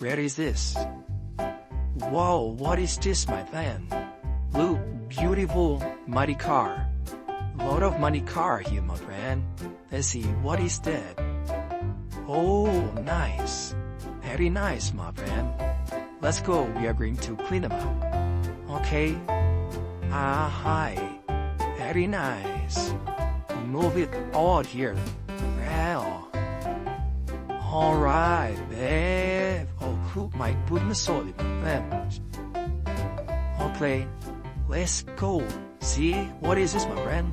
Where is this? Whoa, what is this, my man? Look, beautiful, mighty car. Lot of money car here, my friend. Let's see, what is that? Oh, nice. Very nice, my friend. Let's go, we are going to clean them up. Okay. Hi. Very nice. Move it out here. Well. Alright, babe. Oh, my goodness, sorry, man. Okay, let's go. See, what is this, my friend?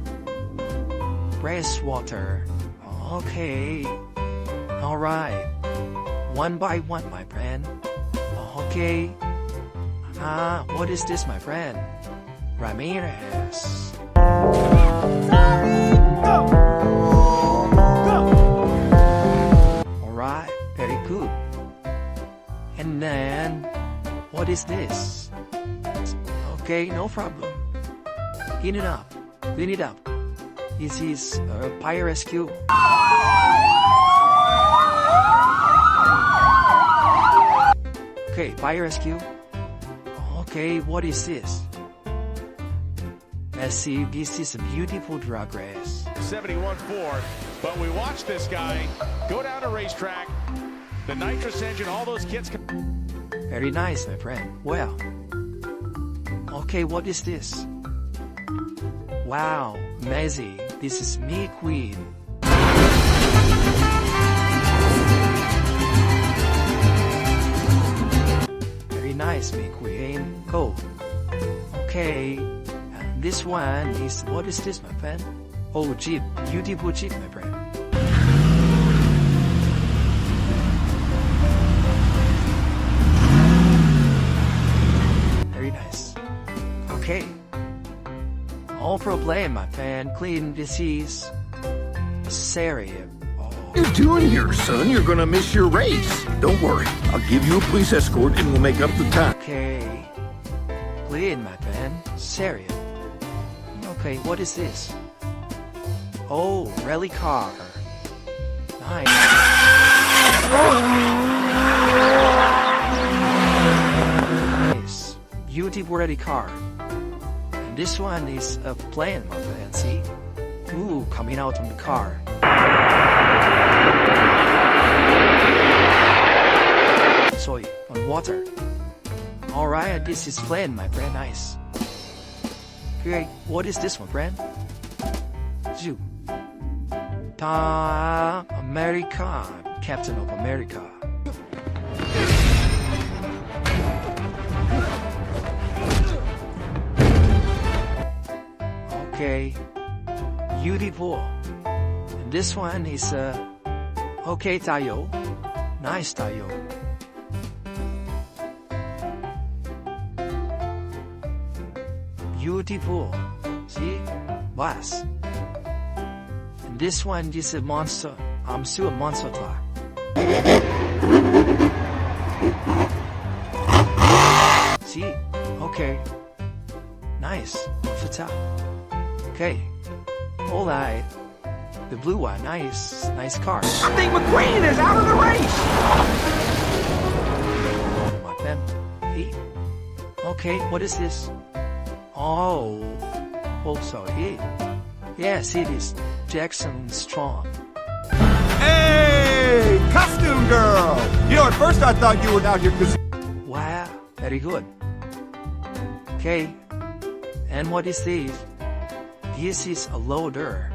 Fresh water. Okay. Alright. One by one, my friend. Okay. What is this, my friend? Ramirez. Alright, very good. And then, what is this? Okay, no problem. Clean it up. Clean it up. This is fire rescue. Okay, fire rescue. Okay, what is this? Let's see, this is a beautiful drag race. 71-4, but we watched this guy go down a racetrack. The nitrous engine, all those kits. Very nice, my friend. Well. Okay, what is this? Wow, amazing. This is me, Queen. Very nice, me, Queen. Go. Okay. And this one is, what is this, my friend? Oh, Jeep. Beautiful Jeep, my friend. Very nice. Okay. No problem, my friend. Clean disease. Serious. What are you doing here, son? You're gonna miss your race. Don't worry. I'll give you a police escort and we'll make up the time. Okay. Clean, my friend. Serious. Okay, what is this? Oh, rally car. Nice. Nice. Beautiful rally car. And this one is a plane, my friend. See? Ooh, coming out from the car. Soy on water. Alright, this is plane, my friend. Nice. Okay, what is this, my friend? Zoo. America, Captain of America. Okay, beautiful. And this one is okay, Tayo. Nice, Tayo. Beautiful. See? Bus. And this one is a monster. I'm still a monster truck. See? Okay. Nice. Off the top. Okay. Alright. The blue one. Nice. Nice car. I think McQueen is out of the race. My friend. Hey. Okay, what is this? Oh. Sorry. Yes, it is. Jackson Strong. Hey, costume girl! You know, at first I thought you were out here because... Wow, very good. Okay, and what is this? This is a loader.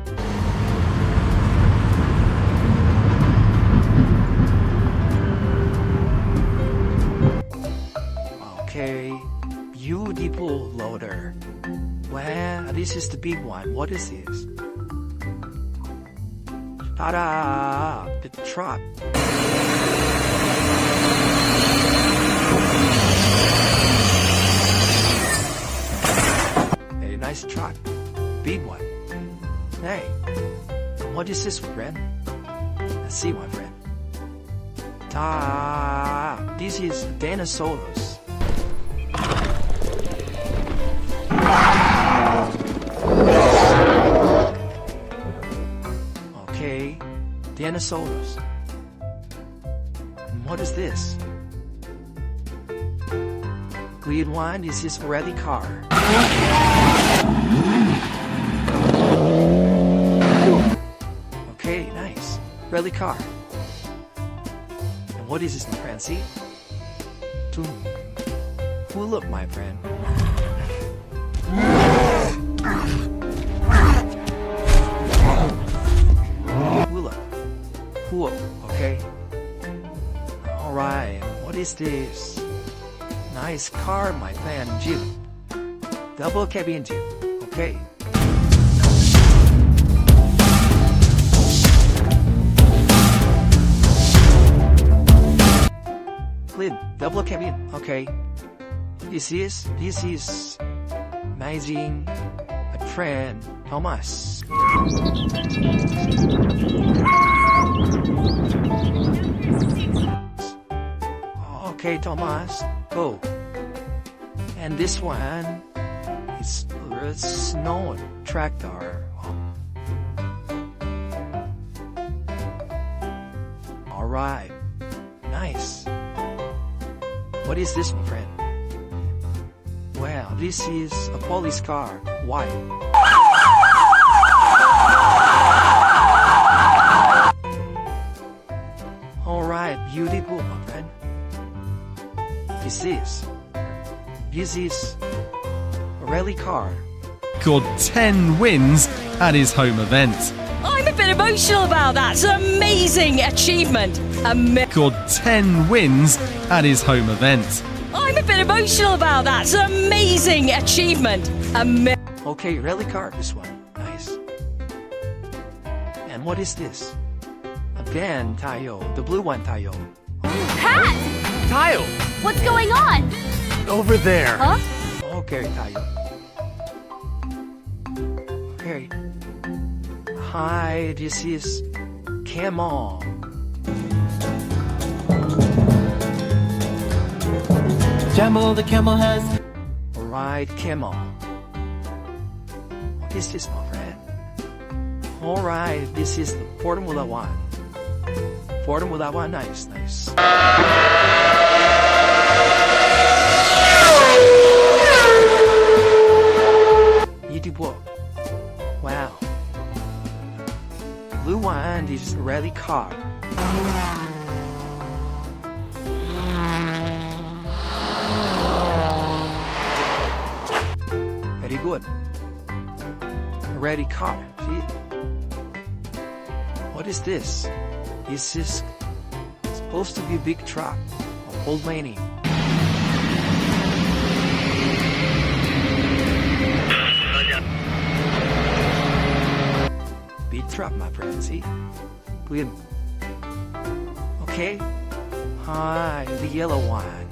Okay, beautiful loader. Wow, this is the big one. What is this? Ta-da! The truck. A nice truck. Big one. Hey, what is this, my friend? Let's see, my friend. This is dinosaurs. Okay, dinosaurs. And what is this? Green one is his rally car. Okay, nice. Rally car. And what is this, my friend? See? Pull up, my friend. Pull up. Cool, okay? Alright, what is this? Nice car, my friend. Jeep. Double cabin Jeep, okay? Clean, double cabin, okay? This is amazing. A friend, Thomas. Okay, Thomas, go. And this one is a snow tractor. Alright, nice. What is this, my friend? Well, this is a police car. Why? Alright, beautiful, my friend. This is a rally car. Scored 10 wins at his home event. I'm a bit emotional about that. It's an amazing achievement. Scored 10 wins at his home event. I'm a bit emotional about that. It's an amazing achievement. Okay, rally car, this one. Nice. And what is this? Again, Tayo. The blue one, Tayo. Pat! Tayo, What's going on? over there. Huh? Okay, Tayo. Okay. Hi, this is Camel. Jambo the camel has. Alright, Camel. What is this, my friend? Alright, this is the Formula One. Formula One, nice. Beautiful. Wow. Blue one is rally car. Very good. Rally car. See? What is this? This is supposed to be a big truck. Old lady. Big truck, my friend. See? Good. Okay. Hi, the yellow one.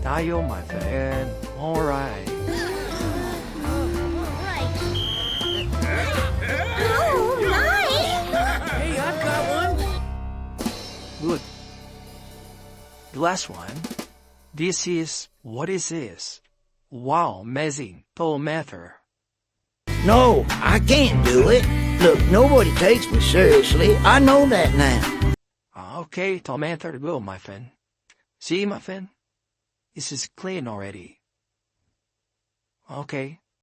Tayo, my friend. Alright. Hey, I've got one. Good. The last one. This is, what is this? Wow, amazing. Total matter. No, I can't do it. Look, nobody takes me seriously. I know that now. Okay, total matter to go, my friend. See, my friend? This is clean already. Okay.